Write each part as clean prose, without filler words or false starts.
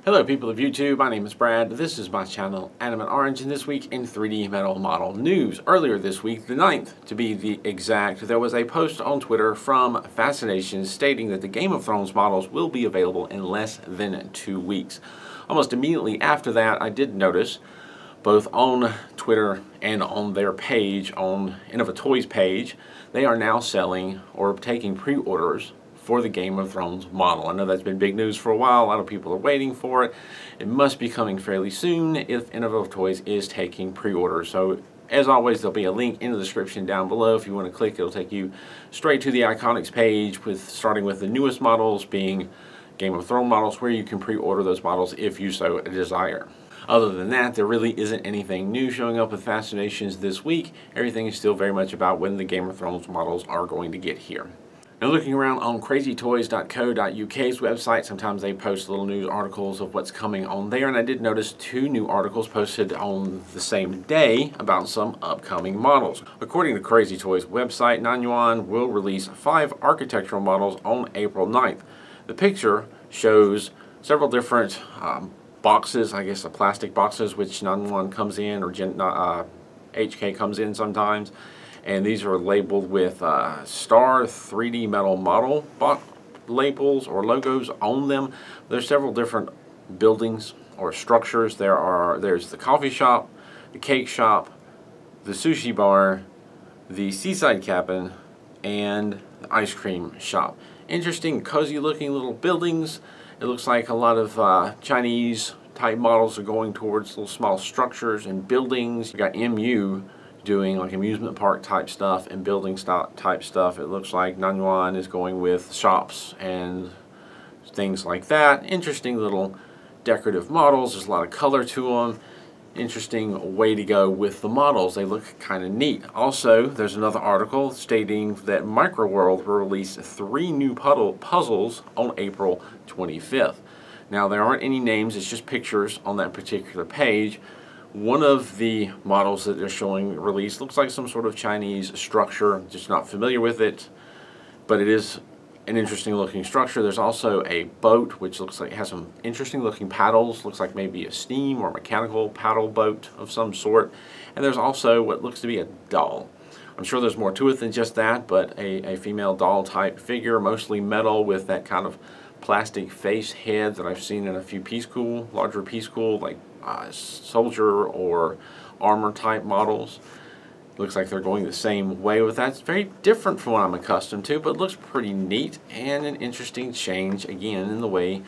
Hello people of YouTube, my name is Brad, this is my channel Animate Orange, and this week in 3D metal model news. Earlier this week, the 9th to be the exact, there was a post on Twitter from Fascination stating that the Game of Thrones models will be available in less than 2 weeks. Almost immediately after that, I did notice, both on Twitter and on their page, on Innovatoys page, they are now selling or taking pre-orders for the Game of Thrones model. I know that's been big news for a while. A lot of people are waiting for it. It must be coming fairly soon if Innovatoys is taking pre-orders. So as always, there'll be a link in the description down below. If you want to click, it'll take you straight to the ICONX page, starting with the newest models being Game of Thrones models, where you can pre-order those models if you so desire. Other than that, there really isn't anything new showing up with Fascinations this week. Everything is still very much about when the Game of Thrones models are going to get here. Now, looking around on crazytoys.co.uk's website, sometimes they post little news articles of what's coming on there, and I did notice 2 new articles posted on the same day about some upcoming models. According to Crazy Toys website, Nanyuan will release 5 architectural models on April 9th. The picture shows several different boxes, I guess the plastic boxes, which Nanyuan comes in, or HK comes in sometimes. And these are labeled with Star 3D metal model labels or logos on them. There's several different buildings or structures. There's the coffee shop, the cake shop, the sushi bar, the seaside cabin, and the ice cream shop. Interesting, cozy looking little buildings. It looks like a lot of Chinese type models are going towards little small structures and buildings. You got MU doing like amusement park type stuff and building type stuff. It looks like Nanyuan is going with shops and things like that. Interesting little decorative models. There's a lot of color to them. Interesting way to go with the models. They look kind of neat. Also, there's another article stating that Microworld will release 3 new puzzles on April 25th. Now, there aren't any names, it's just pictures on that particular page. One of the models that they're showing released looks like some sort of Chinese structure. Just not familiar with it, but it is an interesting looking structure. There's also a boat which looks like it has some interesting looking paddles. Looks like maybe a steam or mechanical paddle boat of some sort. And there's also what looks to be a doll. I'm sure there's more to it than just that, but a female doll type figure, mostly metal with that kind of plastic face head that I've seen in a few larger Peace Cool, like soldier or armor type models. Looks like they're going the same way with that. It's very different from what I'm accustomed to, but looks pretty neat and an interesting change again in the way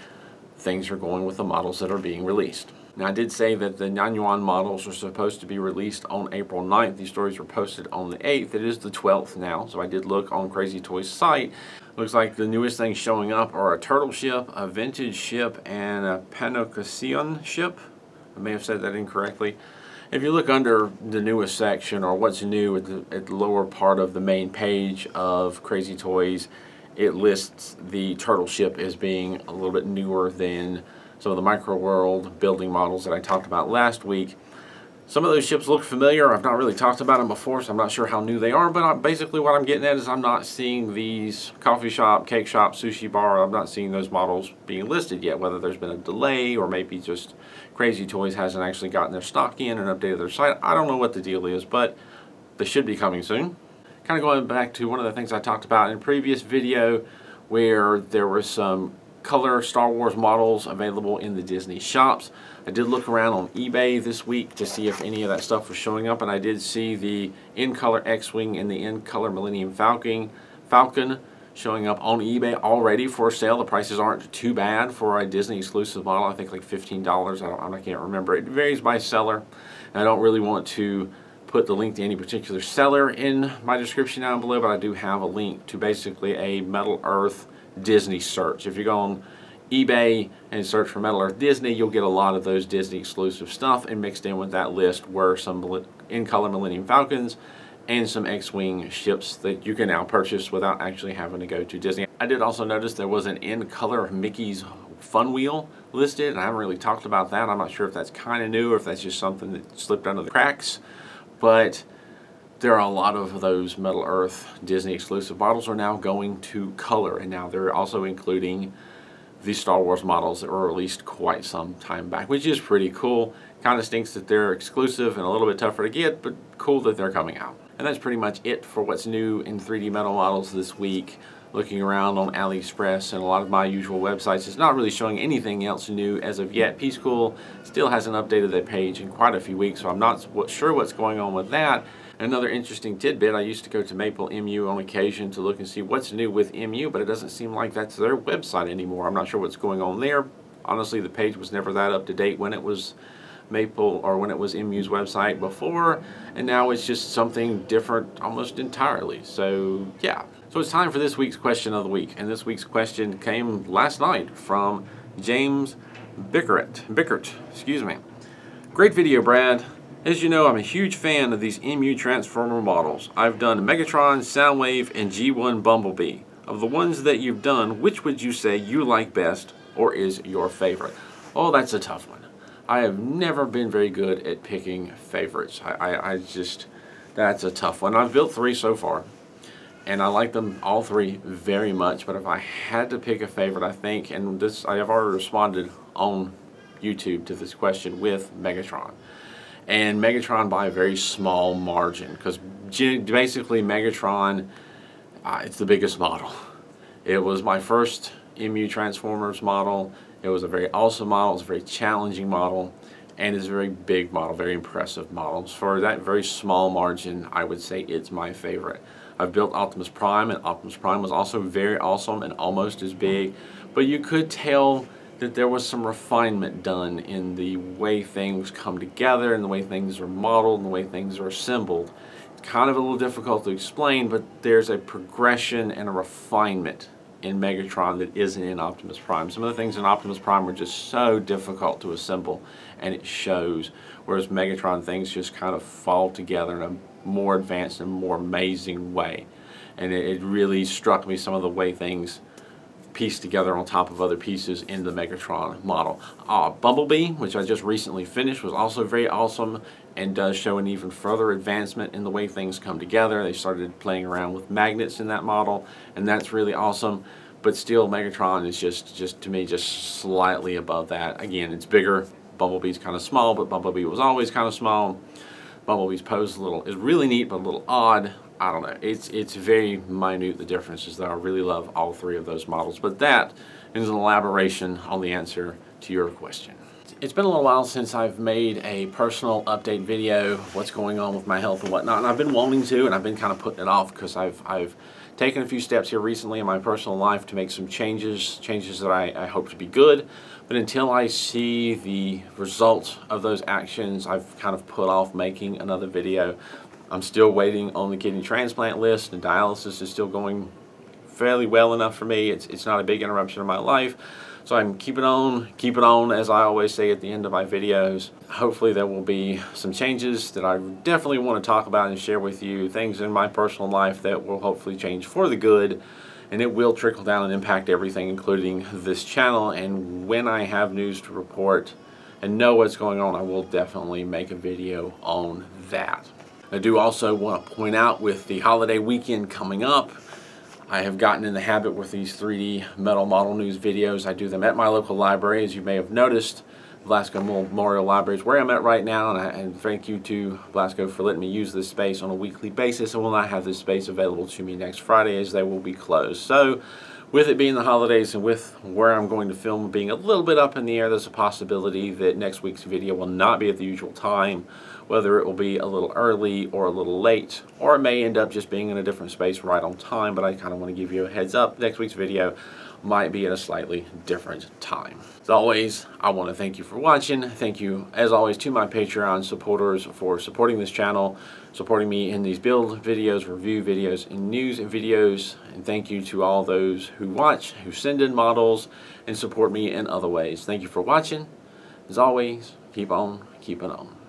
things are going with the models that are being released. Now, I did say that the Nanyuan models are supposed to be released on April 9th. These stories were posted on the 8th. It is the 12th now, so I did look on Crazy Toys' site. Looks like the newest things showing up are a turtle ship, a vintage ship, and a Panocasion ship. I may have said that incorrectly. If you look under the newest section, or what's new at the lower part of the main page of Crazy Toys, it lists the turtle ship as being a little bit newer than some of the Microworld building models that I talked about last week. Some of those ships look familiar. I've not really talked about them before, so I'm not sure how new they are, but basically what I'm getting at is I'm not seeing these coffee shop, cake shop, sushi bar, I'm not seeing those models being listed yet, whether there's been a delay or maybe just Crazy Toys hasn't actually gotten their stock in and updated their site. I don't know what the deal is, but they should be coming soon. Kind of going back to one of the things I talked about in a previous video where there were some color Star Wars models available in the Disney shops. I did look around on eBay this week to see if any of that stuff was showing up, and I did see the in-color X-Wing and the in-color Millennium Falcon showing up on eBay already for sale. The prices aren't too bad for a Disney exclusive model. I think like $15. I can't remember. It varies by seller. And I don't really want to put the link to any particular seller in my description down below, but I do have a link to basically a Metal Earth Disney search. If you go on eBay and search for Metal Earth Disney, you'll get a lot of those Disney exclusive stuff, and mixed in with that list were some in-color Millennium Falcons and some X-Wing ships that you can now purchase without actually having to go to Disney. I did also notice there was an in-color Mickey's Fun Wheel listed, and I haven't really talked about that. I'm not sure if that's kind of new or if that's just something that slipped under the cracks, but there are a lot of those Metal Earth Disney exclusive bottles are now going to color, and now they're also including the Star Wars models that were released quite some time back, which is pretty cool. Kind of stinks that they're exclusive and a little bit tougher to get, but cool that they're coming out. And that's pretty much it for what's new in 3D metal models this week. Looking around on AliExpress and a lot of my usual websites, it's not really showing anything else new as of yet. Peacecool still hasn't updated their page in quite a few weeks, so I'm not sure what's going on with that. Another interesting tidbit, I used to go to Maple MU on occasion to look and see what's new with MU, but it doesn't seem like that's their website anymore. I'm not sure what's going on there. Honestly, the page was never that up to date when it was Maple or when it was MU's website before, and now it's just something different almost entirely. So yeah. So it's time for this week's question of the week, and this week's question came last night from James Bickert, excuse me. Great video, Brad. As you know, I'm a huge fan of these MU Transformer models. I've done Megatron, Soundwave, and G1 Bumblebee. Of the ones that you've done, which would you say you like best or is your favorite? Oh, that's a tough one. I have never been very good at picking favorites. That's a tough one. I've built 3 so far, and I like them all 3 very much, but if I had to pick a favorite, I think, and this, I have already responded on YouTube to this question with Megatron. And Megatron by a very small margin, because basically Megatron, it's the biggest model. It was my first MU Transformers model. It was a very awesome model, it's a very challenging model, and it's a very big model, very impressive model. For that very small margin, I would say it's my favorite. I've built Optimus Prime, and Optimus Prime was also very awesome and almost as big, but you could tell that there was some refinement done in the way things come together and the way things are modeled and the way things are assembled. It's kind of a little difficult to explain, but there's a progression and a refinement in Megatron that isn't in Optimus Prime. Some of the things in Optimus Prime were just so difficult to assemble, and it shows, whereas Megatron things just kind of fall together in a more advanced and more amazing way. And it really struck me some of the way things piece together on top of other pieces in the Megatron model. Bumblebee, which I just recently finished, was also very awesome and does show an even further advancement in the way things come together. They started playing around with magnets in that model, and that's really awesome. But still, Megatron is just to me, just slightly above that. Again, it's bigger. Bumblebee's kind of small, but Bumblebee was always kind of small. Bumblebee's pose is really neat, but a little odd. I don't know. It's very minute, the differences, though. I really love all 3 of those models. But that is an elaboration on the answer to your question. It's been a little while since I've made a personal update video of what's going on with my health and whatnot, and I've been wanting to, and I've been kind of putting it off because I've taken a few steps here recently in my personal life to make some changes that I hope to be good. But until I see the results of those actions, I've kind of put off making another video. I'm still waiting on the kidney transplant list, and dialysis is still going fairly well enough for me. It's not a big interruption in my life. So I'm keep it on, as I always say at the end of my videos. Hopefully there will be some changes that I definitely want to talk about and share with you, things in my personal life that will hopefully change for the good, and it will trickle down and impact everything, including this channel. And when I have news to report and know what's going on, I will definitely make a video on that. I do also want to point out, with the holiday weekend coming up, I have gotten in the habit with these 3D metal model news videos. I do them at my local library, as you may have noticed. Blasco Memorial Library is where I'm at right now, and thank you to Blasco for letting me use this space on a weekly basis. I will not have this space available to me next Friday, as they will be closed. So, with it being the holidays and with where I'm going to film being a little bit up in the air, there's a possibility that next week's video will not be at the usual time, whether it will be a little early or a little late, or it may end up just being in a different space right on time. But I kind of want to give you a heads up. Next week's video might be at a slightly different time. As always, I want to thank you for watching. Thank you, as always, to my Patreon supporters for supporting this channel, supporting me in these build videos, review videos, and news videos. And thank you to all those who watch, who send in models, and support me in other ways. Thank you for watching. As always, keep on keeping on.